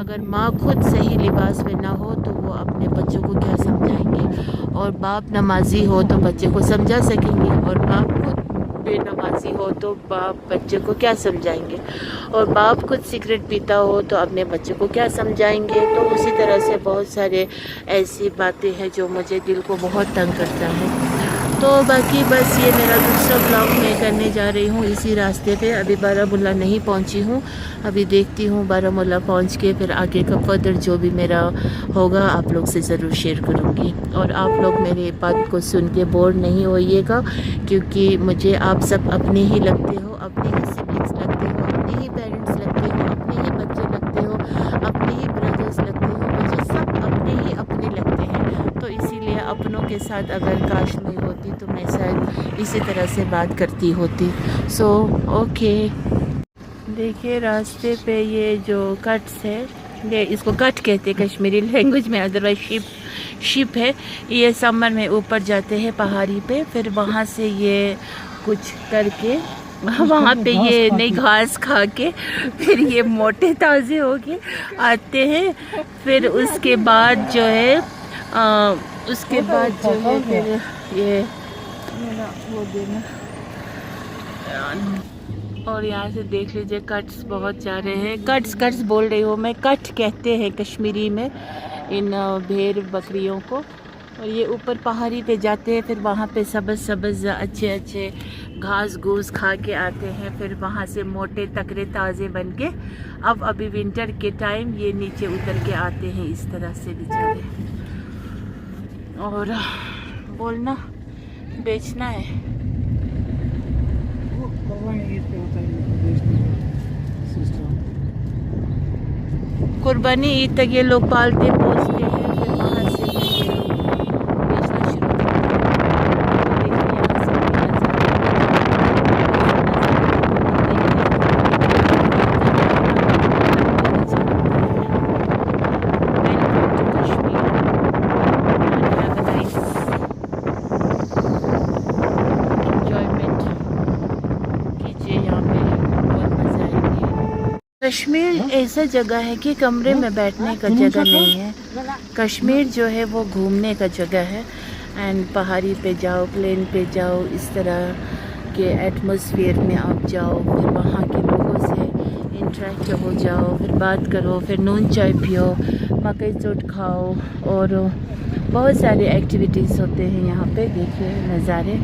اگر ماں خود صحیح لباس میں نہ ہو تو وہ اپنے بچوں کو کیا سمجھائیں گے؟ اور باپ نمازی ہو تو بچے کو سمجھا سکیں گے، اور باپ خود بے نمازی ہو تو باپ بچے کو کیا سمجھائیں گے؟ اور باپ خود سگریٹ پیتا ہو تو اپنے بچے کو کیا سمجھائیں گے؟ تو اسی طرح سے بہت سارے ایسی باتیں ہیں جو مجھے دل کو بہت تنگ کرتا ہے. تو باقی بس یہ میرا دوسرا بلاگ میں کرنے جا رہی ہوں اسی راستے پہ. ابھی بارہمولہ نہیں پہنچی ہوں، ابھی دیکھتی ہوں بارہمولہ پہنچ کے پھر آگے کا فردر جو بھی میرا ہوگا آپ لوگ سے ضرور شیئر کروں گی. اور آپ لوگ میری بات کو سن کے بور نہیں ہوئیے گا، کیونکہ مجھے آپ سب اپنے ہی لگتے ہو، اپنے ہی سبلنگس لگتے ہو، اپنے ہی پیرنٹس لگتے ہو، اپنے ہی بچے لگتے ہو، اپنے ہی بردرس لگتے ہو. مجھے سب اپنے ہی اپنے لگتے ہیں. تو اسی لیے اپنوں کے ساتھ اگر کاش میں ہوتی تو میں شاید اسی طرح سے بات کرتی ہوتی. So okay. دیکھیے راستے پہ یہ جو کٹس ہے، یہ اس کو کٹ کہتے ہیں کشمیری لینگویج میں، ادروائز شپ ہے. یہ سمر میں اوپر جاتے ہیں پہاڑی پہ، پھر وہاں سے یہ کچھ کر کے وہاں پہ یہ نئی گھاس کھا کے پھر یہ موٹے تازے ہو کے آتے ہیں. پھر اس کے بعد جو ہے پھر یہ وہ دینا. اور یہاں سے دیکھ لیجئے کٹس بہت جا رہے ہیں. کٹس بول رہی ہوں میں، کٹ کہتے ہیں کشمیری میں ان بھیڑ بکریوں کو. اور یہ اوپر پہاڑی پہ جاتے ہیں، پھر وہاں پہ سبز اچھے گھاس گوس کھا کے آتے ہیں. پھر وہاں سے موٹے تکڑے تازے بن کے ابھی ونٹر کے ٹائم یہ نیچے اتر کے آتے ہیں اس طرح سے بیچارے. اور بولنا بیچنا ہے. قربانی عید تک یہ لوگ پالتے پوستے ہیں، پھر وہاں سے یہ لوگ بیچنا شروع کرتے کشمیر ایسا جگہ ہے کہ کمرے میں بیٹھنے کا جگہ نہیں ہے. کشمیر جو ہے وہ گھومنے کا جگہ ہے. اینڈ پہاڑی پہ جاؤ، پلین پہ جاؤ، اس طرح کے ایٹماسفیئر میں آپ جاؤ، پھر وہاں کے لوگوں سے انٹریکٹ ہو جاؤ، پھر بات کرو، پھر نون چائے پیو، مکئی چوٹ کھاؤ، اور بہت سارے ایکٹیویٹیز ہوتے ہیں یہاں پہ. دیکھیے نظارے.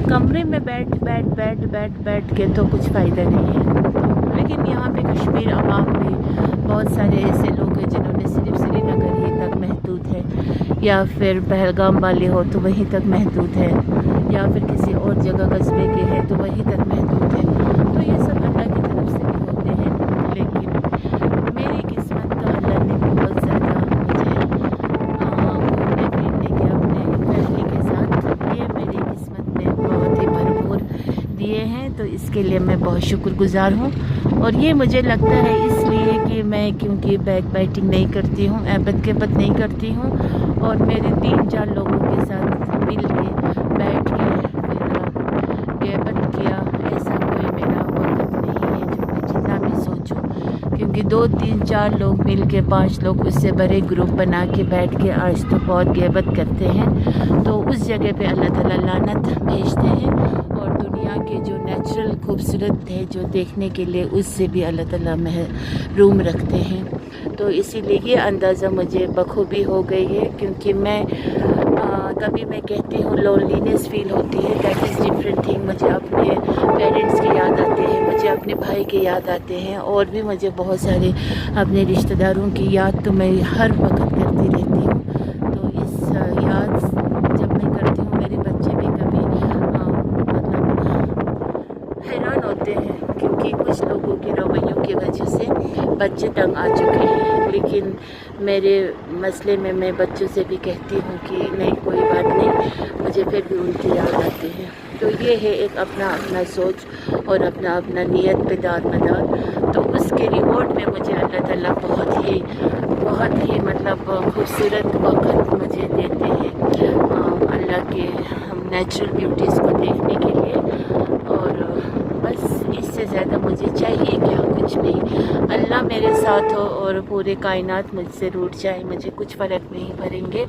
کمرے میں بیٹھ کے تو کچھ فائدہ نہیں ہے. لیکن یہاں پہ کشمیر عوام میں بہت سارے ایسے لوگ ہیں جنہوں نے صرف سری نگر ہی تک محدود ہے، یا پھر پہلگام والے ہو تو وہیں تک محدود ہے، یا پھر کسی اور جگہ قصبے کے ہیں تو وہیں تک محدود ہے. تو یہ سب اللہ کی طرف سے بھی ہوتے ہیں. لیکن میری قسمت تو اللہ نے بہت زیادہ مجھے گھومنے پھرنے کے اپنے فیملی کے ساتھ یہ میری قسمت میں بہت ہی بھرپور دیے ہیں. تو اس کے لیے میں بہت شکر گزار ہوں. اور یہ مجھے لگتا ہے اس لیے کہ میں کیونکہ بیک بائٹنگ نہیں کرتی ہوں، ایبت کے بد نہیں کرتی ہوں، اور میرے 3-4 لوگوں کے ساتھ مل کے بیٹھ کے پھر ایبت کیا، ایسا کوئی میرا وقت نہیں ہے جو میں جتنا بھی سوچوں. کیونکہ 2-3-4 لوگ مل کے 5 لوگ اس سے بڑے گروپ بنا کے بیٹھ کے آج تو بہت غیبت کرتے ہیں. تو اس جگہ پہ اللہ تعالیٰ لعنت بھیجتے ہیں، اور دنیا کے جو نیچرل خوبصورت ہے جو دیکھنے کے لیے اس سے بھی اللہ تعالیٰ محروم رکھتے ہیں. تو اسی لیے یہ اندازہ مجھے بخوبی ہو گئی ہے. کیونکہ میں کبھی میں کہتی ہوں لونلینس فیل ہوتی ہے، دیٹ از ڈفرینٹ تھنگ. مجھے اپنے پیرنٹس کی یاد آتے ہیں، مجھے اپنے بھائی کی یاد آتے ہیں، اور بھی مجھے بہت سارے اپنے رشتہ داروں کی یاد تو میں ہر وقت کرتی رہتی ہوں. تو اس یاد جب میں کرتی ہوں میرے بچے بھی کبھی حیران ہوتے ہیں، کیونکہ کچھ لوگوں کے رویوں کی وجہ سے بچے تنگ آ چکے ہیں. لیکن میرے مسئلے میں میں بچوں سے بھی کہتی ہوں کہ نہیں کوئی بات نہیں، مجھے پھر بھی ان کی یاد آتی ہے. تو یہ ہے ایک اپنا سوچ اور اپنا نیت پہ دار مدار. تو اس کے ریوارڈ میں مجھے اللہ تعالیٰ بہت ہی مطلب خوبصورت وقت مجھے دیتے ہیں اللہ کے نیچرل بیوٹیز کو دیکھنے کے لیے. اور بس اس سے زیادہ مجھے چاہیے کیا کچھ. کچھ نہیں. اللہ میرے ساتھ ہو اور پورے کائنات مجھ سے روٹ جائے, مجھے کچھ فرق نہیں پڑیں گے,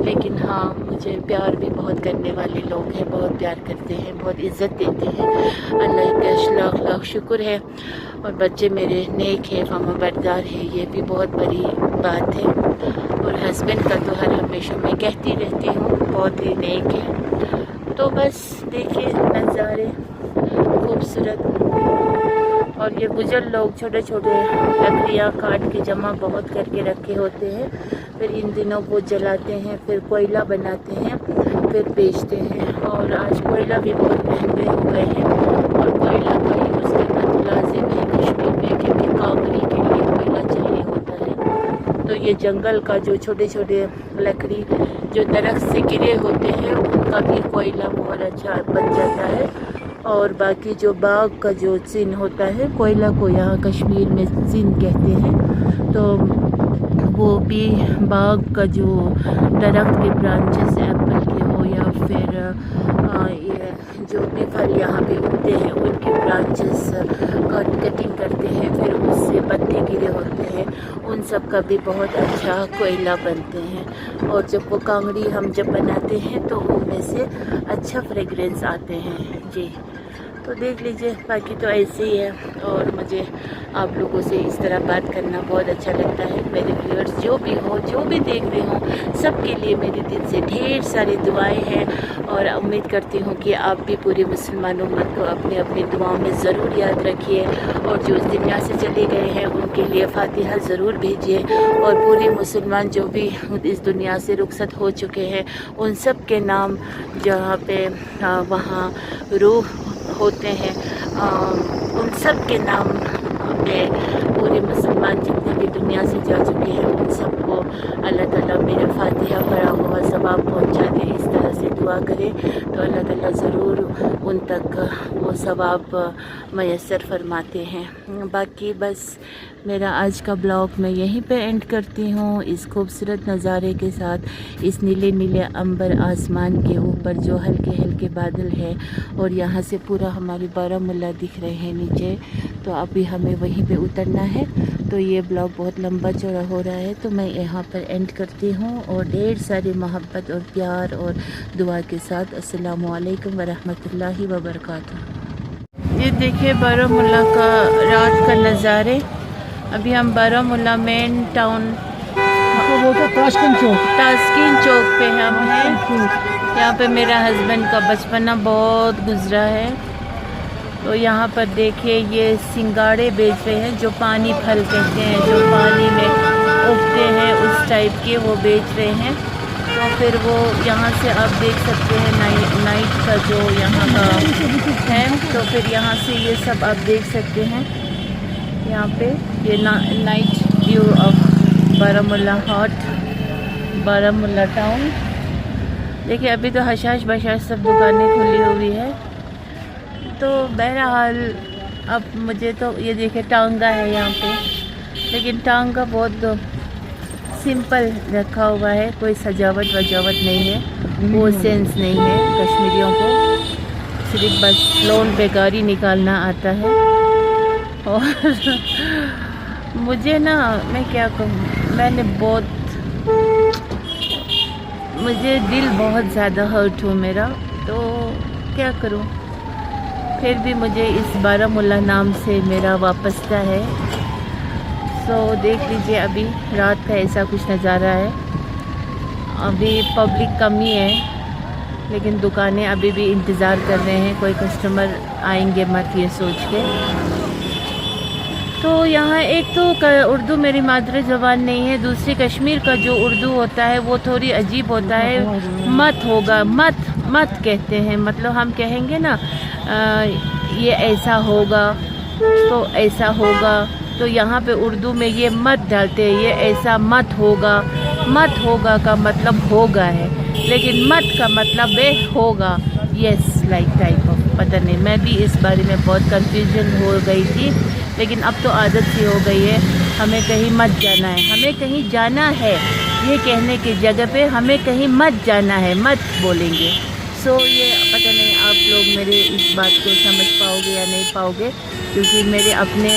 لیکن ہاں مجھے پیار بھی بہت کرنے والے لوگ ہیں, بہت پیار کرتے ہیں, بہت عزت دیتے ہیں. اللہ کا لاکھ لاکھ شکر ہے. اور بچے میرے نیک ہیں, فرما بردار ہیں, یہ بھی بہت بڑی بات ہے. اور ہسبینڈ کا تو ہر ہمیشہ میں کہتی رہتی ہوں بہت ہی نیک ہے. تو بس دیکھیے نظارے خوبصورت. اور یہ بزرگ لوگ چھوٹے چھوٹے لکڑیاں کاٹ کے جمع بہت کر کے رکھے ہوتے ہیں, پھر ان دنوں وہ جلاتے ہیں, پھر کوئلہ بناتے ہیں, پھر بیچتے ہیں. اور آج کوئلہ بھی بہت مہنگے ہو گئے ہیں, اور کوئلہ کا یوز کرنا تو لازم ہے کشمیر میں, کیونکہ کاغری کے لیے کوئلہ چاہیے ہوتا ہے. تو یہ جنگل کا جو چھوٹے چھوٹے لکڑی جو درخت سے گرے ہوتے ہیں ان کا بھی کوئلہ بہت اچھا بن جاتا ہے. اور باقی جو باغ کا جو سن ہوتا ہے, کوئلہ کو یہاں کشمیر میں سن کہتے ہیں, تو وہ بھی باغ کا جو درخت کے برانچز ایپل کے ہو یا پھر یہ جو بھی پھل یہاں پہ اگتے ہیں ان کے برانچز کٹنگ کرتے ہیں, پھر اس سے پتے گرے ہوتے ہیں, ان سب کا بھی بہت اچھا کوئلہ بنتے ہیں. اور جب وہ کانگڑی ہم جب بناتے ہیں تو ان میں سے اچھا فریگرنس آتے ہیں. جی تو دیکھ لیجئے, باقی تو ایسے ہی ہے. اور مجھے آپ لوگوں سے اس طرح بات کرنا بہت اچھا لگتا ہے. میرے ویورز جو بھی ہوں, جو بھی دیکھ رہے ہوں, سب کے لیے میری دل سے ڈھیر ساری دعائیں ہیں. اور امید کرتی ہوں کہ آپ بھی پورے مسلمان امت کو اپنے اپنی دعاؤں میں ضرور یاد رکھیے. اور جو اس دنیا سے چلے گئے ہیں ان کے لیے فاتحہ ضرور بھیجیے. اور پورے مسلمان جو بھی اس دنیا سے رخصت ہو چکے ہیں ان سب کے نام جہاں پہ وہاں روح ہوتے ہیں, ان سب کے نام اپنے پورے مسلمان جتنے بھی دنیا سے جا چکے ہیں ان سب کو اللہ تعالیٰ میرے فاتحہ پڑھا ہوا ثواب پہنچا دے. اس طرح سے دعا کرے تو اللہ تعالیٰ ضرور ان تک وہ ثواب میسر فرماتے ہیں. باقی بس میرا آج کا بلاگ میں یہیں پہ اینڈ کرتی ہوں, اس خوبصورت نظارے کے ساتھ, اس نیلے نیلے امبر آسمان کے اوپر جو ہلکے ہلکے بادل ہے, اور یہاں سے پورا ہماری بارہمولہ دکھ رہے ہیں نیچے. تو ابھی ہمیں وہیں پہ اترنا ہے, تو یہ بلاگ بہت لمبا چوڑا ہو رہا ہے, تو میں یہاں پر اینڈ کرتی ہوں. اور ڈھیر ساری محبت اور پیار اور دعا کے ساتھ السلام علیکم ورحمۃ اللہ وبرکاتہ. یہ دیکھیے بارہمولہ کا رات کا نظارے. ابھی ہم بارہمولہ مین ٹاؤن تاسکین چوک پہ ہم ہیں. یہاں پہ میرا ہسبینڈ کا بچپنا بہت گزرا ہے. تو یہاں پر دیکھیے یہ سنگاڑے بیچ رہے ہیں, جو پانی پھل کہتے ہیں, جو پانی میں اگتے ہیں اس ٹائپ کے, وہ بیچ رہے ہیں. تو پھر وہ یہاں سے آپ دیکھ سکتے ہیں نائٹ کا جو یہاں کا ہے, تو پھر یہاں سے یہ سب آپ دیکھ سکتے ہیں. یہاں پہ یہ نائٹ ویو آف بارہمولہ ہاٹ, بارہمولہ ٹاؤن. دیکھیے ابھی تو حشاش بشاش سب دکانیں کھلی ہوئی ہے. تو بہرحال اب مجھے تو یہ دیکھیں ٹانگا ہے یہاں پہ, لیکن ٹانگا بہت سمپل رکھا ہوا ہے, کوئی سجاوٹ وجاوٹ نہیں ہے, وہ سینس نہیں ہے کشمیریوں کو, صرف بس لون پہ گاڑی نکالنا آتا ہے. اور مجھے نا میں کیا کہوں, میں نے مجھے دل بہت زیادہ ہرٹ ہو میرا, تو کیا کروں. پھر بھی مجھے اس بارہمولہ نام سے میرا وابستہ ہے. سو دیکھ لیجئے ابھی رات کا ایسا کچھ نظارہ ہے. ابھی پبلک کم ہی ہے, لیکن دکانیں ابھی بھی انتظار کر رہے ہیں, کوئی کسٹمر آئیں گے مت یہ سوچ کے. تو یہاں ایک تو اردو میری مادری زبان نہیں ہے, دوسری کشمیر کا جو اردو ہوتا ہے وہ تھوڑی عجیب ہوتا ہے. مت ہوگا, مت کہتے ہیں, مطلب ہم کہیں گے نا یہ ایسا ہوگا تو ایسا ہوگا, تو یہاں پہ اردو میں یہ مت ڈالتے ہیں, یہ ایسا مت ہوگا. مت ہوگا کا مطلب ہوگا ہے, لیکن مت کا مطلب ہے ہوگا. یس لائک ٹائپ آف, پتہ نہیں, میں بھی اس بارے میں بہت کنفیوژن ہو گئی تھی, لیکن اب تو عادت سی ہو گئی ہے. ہمیں کہیں مت جانا ہے, ہمیں کہیں جانا ہے, یہ کہنے کی جگہ پہ ہمیں کہیں مت جانا ہے, مت بولیں گے. سو یہ پتہ نہیں آپ لوگ میرے اس بات کو سمجھ پاؤ گے یا نہیں پاؤ گے, کیونکہ میرے اپنے